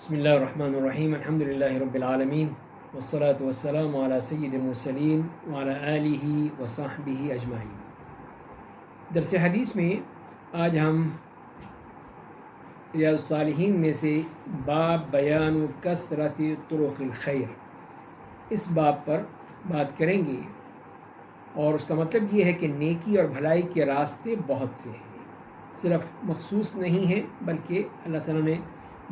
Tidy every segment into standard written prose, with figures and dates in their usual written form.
بسم اللہ الرحمن الرحیم الحمد للہ رب العالمین والصلاة والسلام علی سید المرسلین وعلی آلہ وصحبہ اجمعین۔ درس حدیث میں آج ہم ریاض الصالحین میں سے باب بیان کثرت طرق الخیر، اس باب پر بات کریں گے، اور اس کا مطلب یہ ہے کہ نیکی اور بھلائی کے راستے بہت سے ہیں، صرف مخصوص نہیں ہیں بلکہ اللہ تعالیٰ نے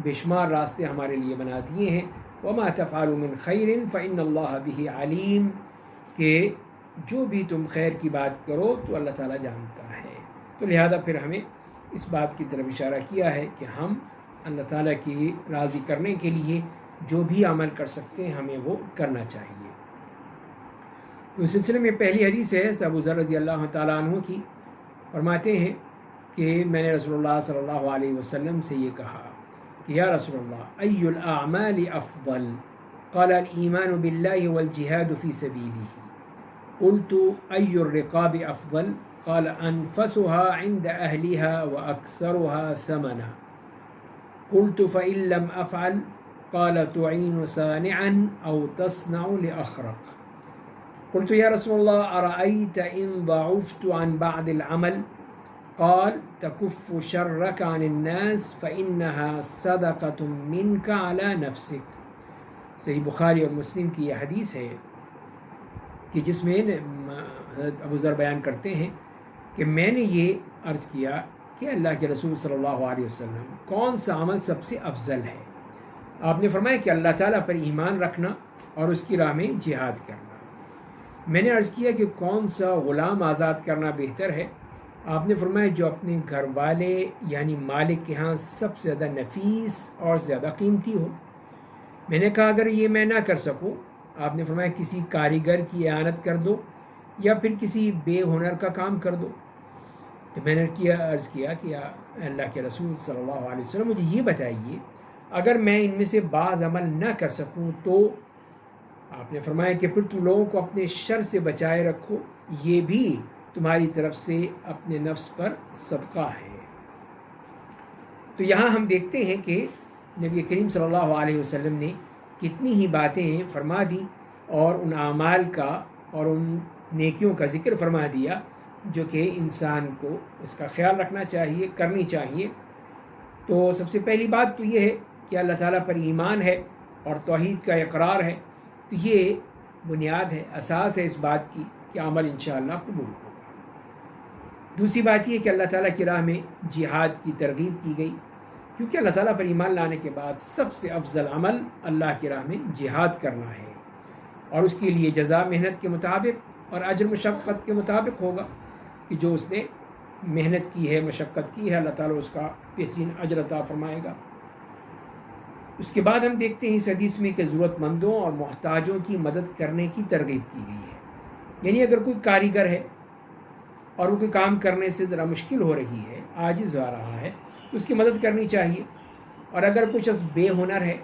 بے شمار راستے ہمارے لیے بنا دیے ہیں۔ وما تفعلوا من خیر فإن اللہ بہ علیم، کہ جو بھی تم خیر کی بات کرو تو اللہ تعالیٰ جانتا ہے۔ تو لہذا پھر ہمیں اس بات کی طرف اشارہ کیا ہے کہ ہم اللہ تعالیٰ کی راضی کرنے کے لیے جو بھی عمل کر سکتے ہیں ہمیں وہ کرنا چاہیے۔ اس سلسلے میں پہلی حدیث ہے ابو ذر رضی اللہ تعالیٰ عنہ کی، فرماتے ہیں کہ میں نے رسول اللہ صلی اللہ علیہ وسلم سے یہ کہا کہ یا رسول اللہ ای الاعمال افضل؟ قال الایمان باللہ والجہاد فی سبیلہ۔ قلت ای الرقاب افضل؟ قال انفسها عند اہلها واکثرها ثمنا۔ قلت فإن لم افعل؟ قال تعین صانعا او تصنع لاخرق۔ قلت یا رسول اللہ ارأیت ان ضعفت عن بعض العمل؟ قال تکف شرک عن الناس فإنها صدقة منک علی نفسک۔ صحیح بخاری اور مسلم کی یہ حدیث ہے کہ جس میں حضرت ابو ذر بیان کرتے ہیں کہ میں نے یہ عرض کیا کہ اللہ کے رسول صلی اللہ علیہ وسلم کون سا عمل سب سے افضل ہے؟ آپ نے فرمایا کہ اللہ تعالیٰ پر ایمان رکھنا اور اس کی راہ میں جہاد کرنا۔ میں نے عرض کیا کہ کون سا غلام آزاد کرنا بہتر ہے؟ آپ نے فرمایا جو اپنے گھر والے یعنی مالک کے ہاں سب سے زیادہ نفیس اور زیادہ قیمتی ہو۔ میں نے کہا اگر یہ میں نہ کر سکوں، آپ نے فرمایا کسی کاریگر کی اعانت کر دو یا پھر کسی بے ہنر کا کام کر دو۔ تو میں نے عرض کیا کہ اللہ کے رسول صلی اللہ علیہ وسلم مجھے یہ بتائیے اگر میں ان میں سے بعض عمل نہ کر سکوں تو؟ آپ نے فرمایا کہ پھر تم لوگوں کو اپنے شر سے بچائے رکھو، یہ بھی تمہاری طرف سے اپنے نفس پر صدقہ ہے۔ تو یہاں ہم دیکھتے ہیں کہ نبی کریم صلی اللہ علیہ وسلم نے کتنی ہی باتیں فرما دی اور ان اعمال کا اور ان نیکیوں کا ذکر فرما دیا جو کہ انسان کو اس کا خیال رکھنا چاہیے، کرنی چاہیے۔ تو سب سے پہلی بات تو یہ ہے کہ اللہ تعالیٰ پر ایمان ہے اور توحید کا اقرار ہے، تو یہ بنیاد ہے، اساس ہے اس بات کی کہ عمل انشاءاللہ قبول ہوگا۔ دوسری بات یہ کہ اللہ تعالیٰ کی راہ میں جہاد کی ترغیب کی گئی، کیونکہ اللہ تعالیٰ پر ایمان لانے کے بعد سب سے افضل عمل اللہ کی راہ میں جہاد کرنا ہے، اور اس کے لیے جزا محنت کے مطابق اور اجر مشقت کے مطابق ہوگا، کہ جو اس نے محنت کی ہے، مشقت کی ہے، اللہ تعالیٰ اس کا بہترین اجر عطا فرمائے گا۔ اس کے بعد ہم دیکھتے ہیں اس حدیث میں کہ ضرورت مندوں اور محتاجوں کی مدد کرنے کی ترغیب کی گئی ہے۔ یعنی اگر کوئی کاریگر ہے اور وہ کوئی کام کرنے سے ذرا مشکل ہو رہی ہے، عاجز ہو رہا ہے، تو اس کی مدد کرنی چاہیے، اور اگر کوئی شخص بے ہنر ہے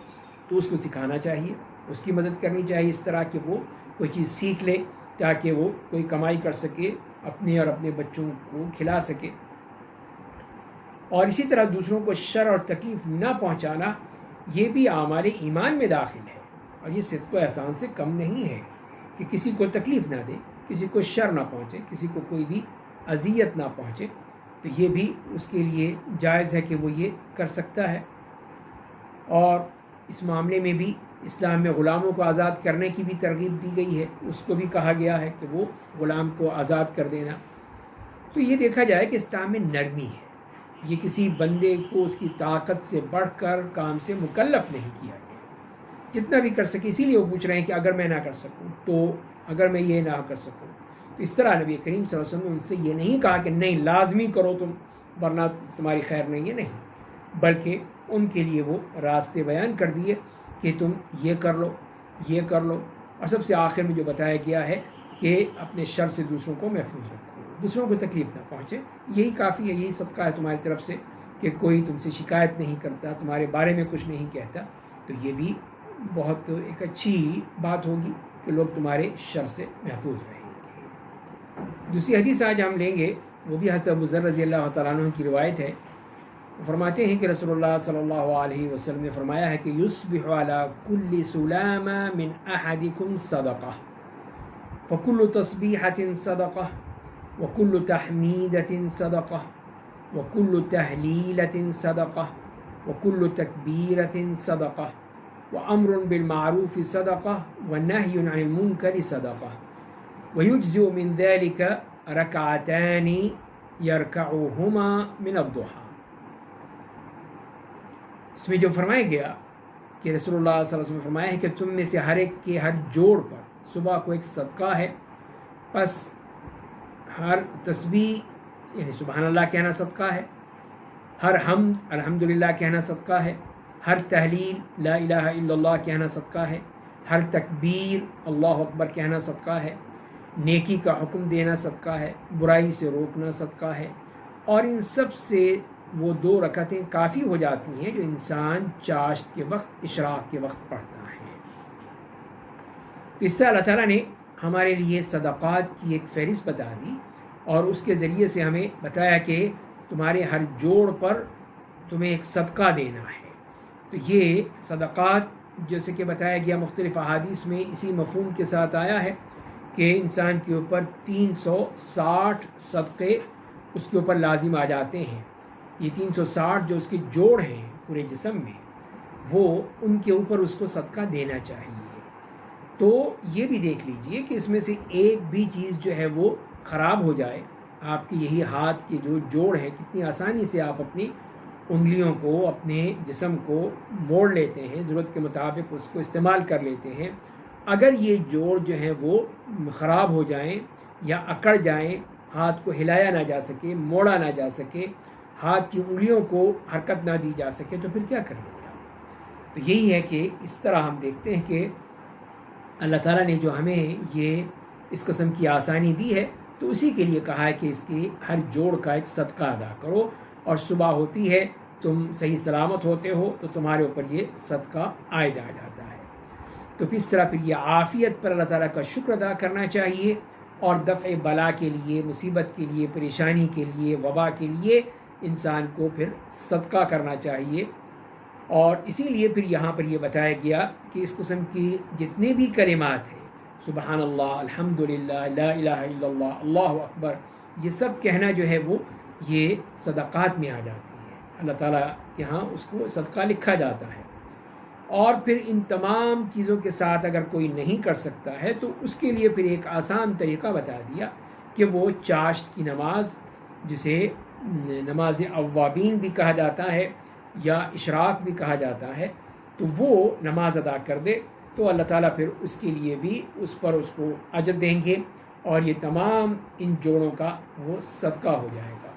تو اس کو سکھانا چاہیے، اس کی مدد کرنی چاہیے اس طرح کہ وہ کوئی چیز سیکھ لے تاکہ وہ کوئی کمائی کر سکے، اپنے اور اپنے بچوں کو کھلا سکے۔ اور اسی طرح دوسروں کو شر اور تکلیف نہ پہنچانا یہ بھی اعمال ایمان میں داخل ہے، اور یہ صدق و احسان سے کم نہیں ہے کہ کسی کو تکلیف نہ دے، کسی کو شر نہ پہنچے، کسی کو کوئی بھی اذیت نہ پہنچے، تو یہ بھی اس کے لیے جائز ہے کہ وہ یہ کر سکتا ہے۔ اور اس معاملے میں بھی اسلام میں غلاموں کو آزاد کرنے کی بھی ترغیب دی گئی ہے، اس کو بھی کہا گیا ہے کہ وہ غلام کو آزاد کر دینا۔ تو یہ دیکھا جائے کہ اسلام میں نرمی ہے، یہ کسی بندے کو اس کی طاقت سے بڑھ کر کام سے مکلف نہیں کیا گیا، جتنا بھی کر سکے۔ اسی لیے وہ پوچھ رہے ہیں کہ اگر میں نہ کر سکوں تو، اگر میں یہ نہ کر سکوں تو اس طرح نبی کریم صلی اللہ علیہ وسلم نے ان سے یہ نہیں کہا کہ نہیں لازمی کرو تم ورنہ تمہاری خیر نہیں ہے، نہیں، بلکہ ان کے لیے وہ راستے بیان کر دیے کہ تم یہ کر لو، یہ کر لو، اور سب سے آخر میں جو بتایا گیا ہے کہ اپنے شر سے دوسروں کو محفوظ رکھو، دوسروں کو تکلیف نہ پہنچے، یہی کافی ہے، یہی صدقہ ہے تمہاری طرف سے کہ کوئی تم سے شکایت نہیں کرتا، تمہارے بارے میں کچھ نہیں کہتا، تو یہ بھی بہت ایک اچھی بات ہوگی کہ لوگ تمہارے شر سے محفوظ رہیں گے۔ دوسری حدیث آج ہم لیں گے، وہ بھی حضرت ابو ذر رضی اللہ تعالیٰ عنہ کی روایت ہے فرماتے ہیں کہ رسول اللہ صلی اللہ علیہ وسلم نے فرمایا ہے کہ یصبح علی کل سلامہ من احدکم صدقہ فکل تسبیحۃ صدقہ وکل تحمیدۃ صدقہ وکل تہلیلۃ صدقہ وکل تکبیرۃ صدقہ وامر بالمعروف صدقہ ونہی عن المنکر صدقہ ویجزئ من ذلک رکعتان یرکعہما من الضحیٰ۔ اس میں جو فرمایا گیا کہ رسول اللہ صلی اللہ علیہ وسلم نے فرمایا ہے کہ تم میں سے ہر ایک کے ہر جوڑ پر صبح کو ایک صدقہ ہے، پس ہر تسبیح یعنی سبحان اللہ کہنا صدقہ ہے، ہر حمد الحمدللہ کہنا صدقہ ہے، ہر تحلیل لا الہ الا اللہ کہنا صدقہ ہے، ہر تکبیر اللہ اکبر کہنا صدقہ ہے، نیکی کا حکم دینا صدقہ ہے، برائی سے روکنا صدقہ ہے، اور ان سب سے وہ 2 رکعتیں کافی ہو جاتی ہیں جو انسان چاشت کے وقت اشراق کے وقت پڑھتا ہے۔ تو اس سے اللہ تعالیٰ نے ہمارے لیے صدقات کی ایک فہرست بتا دی اور اس کے ذریعے سے ہمیں بتایا کہ تمہارے ہر جوڑ پر تمہیں ایک صدقہ دینا ہے۔ تو یہ صدقات جیسے کہ بتایا گیا مختلف احادیث میں اسی مفہوم کے ساتھ آیا ہے کہ انسان کے اوپر 360 صدقے اس کے اوپر لازم آ جاتے ہیں۔ یہ 360 جو اس کے جوڑ ہیں پورے جسم میں، وہ ان کے اوپر اس کو صدقہ دینا چاہیے۔ تو یہ بھی دیکھ لیجئے کہ اس میں سے ایک بھی چیز جو ہے وہ خراب ہو جائے، آپ کے یہی ہاتھ کے جو جوڑ ہیں کتنی آسانی سے آپ اپنی انگلیوں کو اپنے جسم کو موڑ لیتے ہیں، ضرورت کے مطابق اس کو استعمال کر لیتے ہیں۔ اگر یہ جوڑ جو ہیں وہ خراب ہو جائیں یا اکڑ جائیں، ہاتھ کو ہلایا نہ جا سکے، موڑا نہ جا سکے، ہاتھ کی انگلیوں کو حرکت نہ دی جا سکے، تو پھر کیا کریں گے؟ تو یہی ہے کہ اس طرح ہم دیکھتے ہیں کہ اللہ تعالیٰ نے جو ہمیں یہ اس قسم کی آسانی دی ہے تو اسی کے لیے کہا ہے کہ اس کی ہر جوڑ کا ایک صدقہ ادا کرو، اور صبح ہوتی ہے تم صحیح سلامت ہوتے ہو تو تمہارے اوپر یہ صدقہ عائد آ جاتا ہے۔ تو اس طرح پھر یہ عافیت پر اللہ تعالیٰ کا شکر ادا کرنا چاہیے، اور دفع بلا کے لیے، مصیبت کے لیے، پریشانی کے لیے، وبا کے لیے انسان کو پھر صدقہ کرنا چاہیے۔ اور اسی لیے پھر یہاں پر یہ بتایا گیا کہ اس قسم کی جتنے بھی کلمات ہیں، سبحان اللہ، الحمدللہ، لا الہ الا اللہ، اللہ اکبر، یہ سب کہنا جو ہے وہ یہ صدقات میں آ جاتی ہے، اللہ تعالیٰ کے ہاں اس کو صدقہ لکھا جاتا ہے۔ اور پھر ان تمام چیزوں کے ساتھ اگر کوئی نہیں کر سکتا ہے تو اس کے لیے پھر ایک آسان طریقہ بتا دیا کہ وہ چاشت کی نماز، جسے نماز اوابین بھی کہا جاتا ہے یا اشراق بھی کہا جاتا ہے، تو وہ نماز ادا کر دے تو اللہ تعالیٰ پھر اس کے لیے بھی اس پر اس کو اجر دیں گے، اور یہ تمام ان جوڑوں کا وہ صدقہ ہو جائے گا۔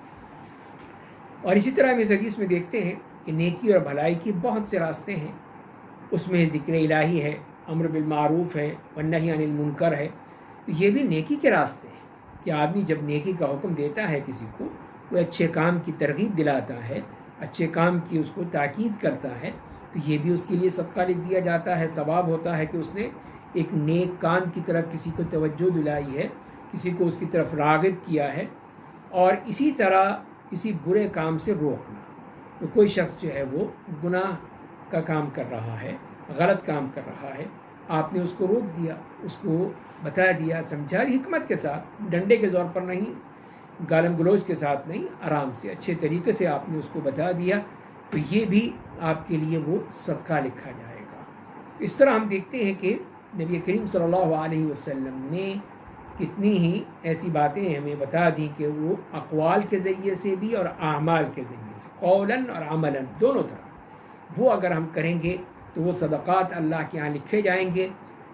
اور اسی طرح ہم اس حدیث میں دیکھتے ہیں کہ نیکی اور بھلائی کی بہت سے راستے ہیں، اس میں ذکر الہی ہے، امر بالمعروف ہے، والنہی عن المنکر ہے، تو یہ بھی نیکی کے راستے ہیں کہ آدمی جب نیکی کا حکم دیتا ہے کسی کو، کوئی اچھے کام کی ترغیب دلاتا ہے، اچھے کام کی اس کو تاکید کرتا ہے، تو یہ بھی اس کے لیے صدقہ لکھ دیا جاتا ہے، ثواب ہوتا ہے کہ اس نے ایک نیک کام کی طرف کسی کو توجہ دلائی ہے، کسی کو اس کی طرف راغب کیا ہے۔ اور اسی طرح کسی برے کام سے روکنا، تو کوئی شخص جو ہے وہ گناہ کا کام کر رہا ہے، غلط کام کر رہا ہے، آپ نے اس کو روک دیا، اس کو بتا دیا، سمجھا، حکمت کے ساتھ، ڈنڈے کے زور پر نہیں، گالم گلوچ کے ساتھ نہیں، آرام سے اچھے طریقے سے آپ نے اس کو بتا دیا، تو یہ بھی آپ کے لیے وہ صدقہ لکھا جائے گا۔ اس طرح ہم دیکھتے ہیں کہ نبی کریم صلی اللہ علیہ وسلم نے کتنی ہی ایسی باتیں ہمیں بتا دیں کہ وہ اقوال کے ذریعے سے بھی اور اعمال کے ذریعے سے، قولاً اور عملاً، دونوں طرح وہ اگر ہم کریں گے تو وہ صدقات اللہ کے ہاں لکھے جائیں گے۔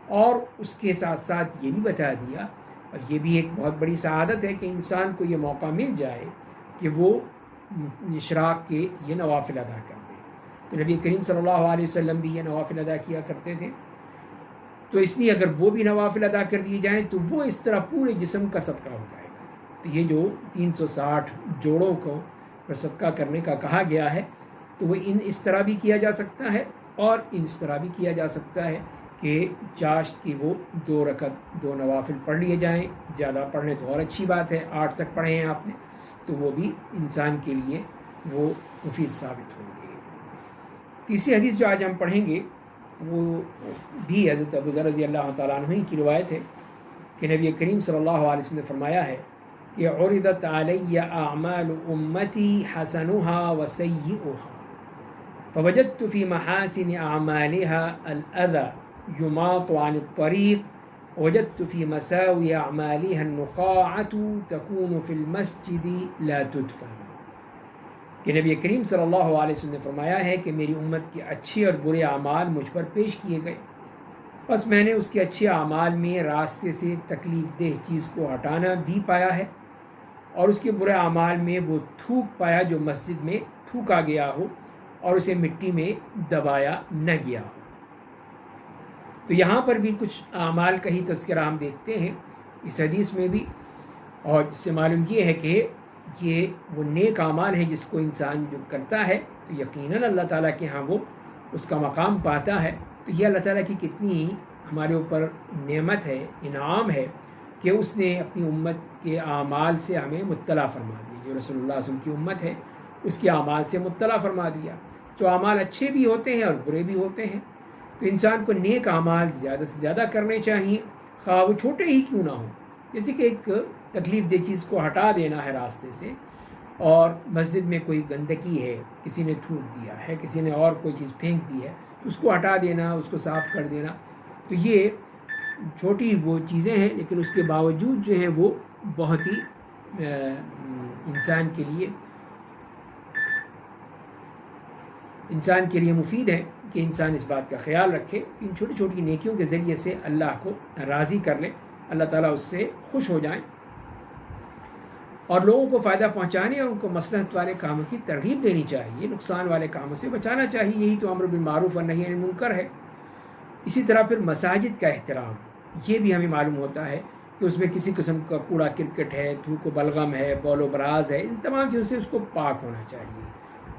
اور اس کے ساتھ ساتھ یہ بھی بتا دیا، اور یہ بھی ایک بہت بڑی سعادت ہے کہ انسان کو یہ موقع مل جائے کہ وہ اشراق کے یہ نوافل ادا کر دے۔ تو نبی کریم صلی اللہ علیہ وسلم بھی یہ نوافل ادا کیا کرتے تھے، تو اس لیے اگر وہ بھی نوافل ادا کر دیے جائیں تو وہ اس طرح پورے جسم کا صدقہ ہو جائے گا۔ تو یہ جو 360 جوڑوں کو پر صدقہ کرنے کا کہا گیا ہے، تو وہ اس طرح بھی کیا جا سکتا ہے، اور اس طرح بھی کیا جا سکتا ہے کہ چاشت کی وہ 2 رکعت 2 نوافل پڑھ لیے جائیں، زیادہ پڑھنے تو اور اچھی بات ہے، 8 تک پڑھے ہیں آپ نے، تو وہ بھی انسان کے لیے وہ مفید ثابت ہوں گے۔ تیسری حدیث جو آج ہم پڑھیں گے وہ بھی حضرت ابو ذر رضی اللہ تعالیٰ عنہ کی روایت ہے کہ نبی کریم صلی اللہ علیہ وسلم نے فرمایا ہے کہ عرضت علی اعمال امتی حسنها وسیئها فوجدت في محاسن اعمالها الاذى يماط عن الطريق وجدت في مساوي اعمالها النخاعة تكون في المسجد لا تدفن، کہ نبی کریم صلی اللہ علیہ وسلم نے فرمایا ہے کہ میری امت کے اچھے اور برے اعمال مجھ پر پیش کیے گئے، بس میں نے اس کے اچھے اعمال میں راستے سے تکلیف دہ چیز کو ہٹانا بھی پایا ہے، اور اس کے برے اعمال میں وہ تھوک پایا جو مسجد میں تھوکا گیا ہو اور اسے مٹی میں دبایا نہ گیا ہو۔ تو یہاں پر بھی کچھ اعمال کا ہی تذکرہ ہم دیکھتے ہیں اس حدیث میں بھی، اور اس سے معلوم یہ ہے کہ یہ وہ نیک اعمال ہیں جس کو انسان جو کرتا ہے تو یقیناً اللہ تعالیٰ کے ہاں وہ اس کا مقام پاتا ہے۔ تو یہ اللہ تعالیٰ کی کتنی ہمارے اوپر نعمت ہے، انعام ہے کہ اس نے اپنی امت کے اعمال سے ہمیں مطلع فرما دیا، جو رسول اللہ صلی اللہ علیہ وسلم کی امت ہے اس کے اعمال سے مطلع فرما دیا۔ تو اعمال اچھے بھی ہوتے ہیں اور برے بھی ہوتے ہیں، تو انسان کو نیک اعمال زیادہ سے زیادہ کرنے چاہیے، خواہ وہ چھوٹے ہی کیوں نہ ہوں، جیسے کہ ایک تکلیف دہ چیز کو ہٹا دینا ہے راستے سے، اور مسجد میں کوئی گندگی ہے، کسی نے تھوک دیا ہے، کسی نے اور کوئی چیز پھینک دی ہے، تو اس کو ہٹا دینا، اس کو صاف کر دینا، تو یہ چھوٹی وہ چیزیں ہیں لیکن اس کے باوجود جو ہیں وہ بہت ہی انسان کے لیے مفید ہے کہ انسان اس بات کا خیال رکھے کہ ان چھوٹی چھوٹی نیکیوں کے ذریعے سے اللہ کو راضی کر لے، اللہ تعالیٰ اس سے خوش ہو جائیں، اور لوگوں کو فائدہ پہنچانے اور ان کو مصلحت والے کاموں کی ترغیب دینی چاہیے، نقصان والے کاموں سے بچانا چاہیے، یہی تو امر بالمعروف اور نہی عن المنکر ہے۔ اسی طرح پھر مساجد کا احترام، یہ بھی ہمیں معلوم ہوتا ہے کہ اس میں کسی قسم کا کوڑا کرکٹ ہے، تھوک و بلغم ہے، بول و براز ہے، ان تمام چیزوں سے اس کو پاک ہونا چاہیے،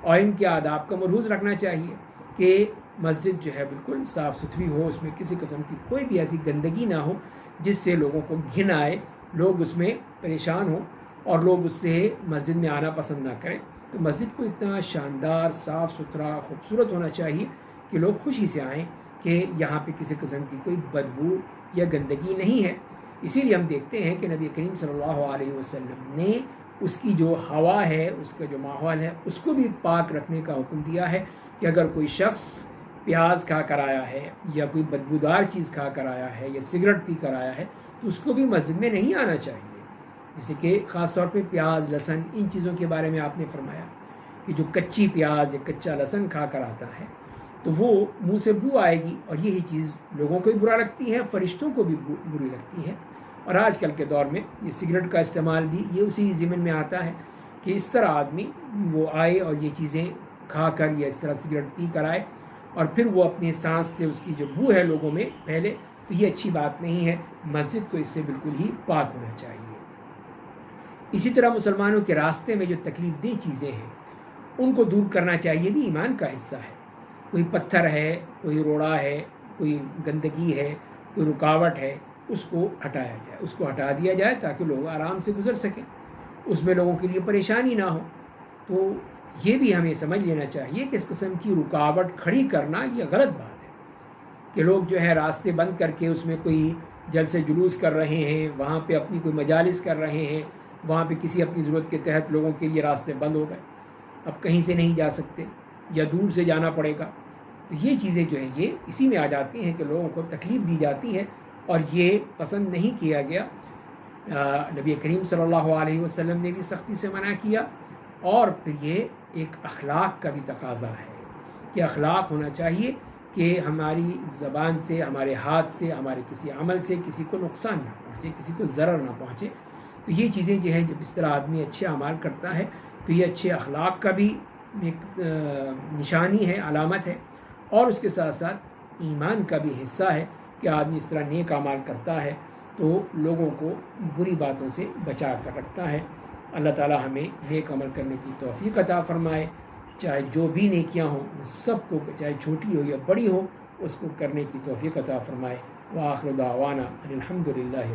اور ان کے آداب کا ملحوظ رکھنا چاہیے کہ مسجد جو ہے بالکل صاف ستھری ہو، اس میں کسی قسم کی کوئی بھی ایسی گندگی نہ ہو جس سے لوگوں کو گھن آئے، لوگ اس میں پریشان ہوں اور لوگ اس سے مسجد میں آنا پسند نہ کریں۔ تو مسجد کو اتنا شاندار، صاف ستھرا، خوبصورت ہونا چاہیے کہ لوگ خوشی سے آئیں کہ یہاں پہ کسی قسم کی کوئی بدبو یا گندگی نہیں ہے۔ اسی لیے ہم دیکھتے ہیں کہ نبی کریم صلی اللہ علیہ وسلم نے اس کی جو ہوا ہے، اس کا جو ماحول ہے، اس کو بھی پاک رکھنے کا حکم دیا ہے کہ اگر کوئی شخص پیاز کھا کر آیا ہے یا کوئی بدبودار چیز کھا کر آیا ہے یا سگریٹ پی کر آیا ہے تو اس کو بھی مسجد میں نہیں آنا چاہیے، جیسے کہ خاص طور پہ پیاز، لہسن، ان چیزوں کے بارے میں آپ نے فرمایا کہ جو کچی پیاز یا کچا لہسن کھا کر آتا ہے تو وہ منہ سے بو آئے گی، اور یہی چیز لوگوں کو بھی برا لگتی ہے، فرشتوں کو بھی بری لگتی ہے۔ اور آج کل کے دور میں یہ سگریٹ کا استعمال بھی یہ اسی ضمن میں آتا ہے کہ اس طرح آدمی وہ آئے اور یہ چیزیں کھا کر یا اس طرح سگریٹ پی کر آئے اور پھر وہ اپنے سانس سے اس کی جو بو ہے لوگوں میں پھیلے، تو یہ اچھی بات نہیں ہے۔ مسجد کو اس سے بالکل ہی پاک ہونا چاہیے۔ اسی طرح مسلمانوں کے راستے میں جو تکلیف دہ چیزیں ہیں ان کو دور کرنا چاہیے، بھی ایمان کا حصہ ہے۔ کوئی پتھر ہے، کوئی روڑا ہے، کوئی گندگی ہے، کوئی رکاوٹ ہے، اس کو ہٹایا جائے، اس کو ہٹا دیا جائے تاکہ لوگ آرام سے گزر سکیں، اس میں لوگوں کے لیے پریشانی نہ ہو۔ تو یہ بھی ہمیں سمجھ لینا چاہیے کہ اس قسم کی رکاوٹ کھڑی کرنا یہ غلط بات ہے کہ لوگ جو ہے راستے بند کر کے اس میں کوئی جلسے جلوس کر رہے ہیں، وہاں پہ اپنی کوئی مجالس کر رہے ہیں، وہاں پہ کسی اپنی ضرورت کے تحت لوگوں کے لیے راستے بند ہو گئے، اب کہیں سے نہیں جا سکتے یا دور سے جانا پڑے گا، تو یہ چیزیں جو ہیں یہ اسی میں آ جاتی ہیں کہ لوگوں کو تکلیف دی جاتی ہے، اور یہ پسند نہیں کیا گیا۔ نبی کریم صلی اللہ علیہ وسلم نے بھی سختی سے منع کیا، اور پھر یہ ایک اخلاق کا بھی تقاضا ہے کہ اخلاق ہونا چاہیے کہ ہماری زبان سے، ہمارے ہاتھ سے، ہمارے کسی عمل سے کسی کو نقصان نہ پہنچے، کسی کو ضرر نہ پہنچے۔ تو یہ چیزیں جو ہیں جب اس طرح آدمی اچھے اعمال کرتا ہے تو یہ اچھے اخلاق کا بھی ایک نشانی ہے، علامت ہے، اور اس کے ساتھ ساتھ ایمان کا بھی حصہ ہے کہ آدمی اس طرح نیک اعمال کرتا ہے تو لوگوں کو بری باتوں سے بچا کر رکھتا ہے۔ اللہ تعالی ہمیں نیک عمل کرنے کی توفیق عطا فرمائے، چاہے جو بھی نیکیاں ہوں ان سب کو، چاہے چھوٹی ہو یا بڑی ہو، اس کو کرنے کی توفیق عطا فرمائے۔ وآخر دعوانا ان الحمد للہ۔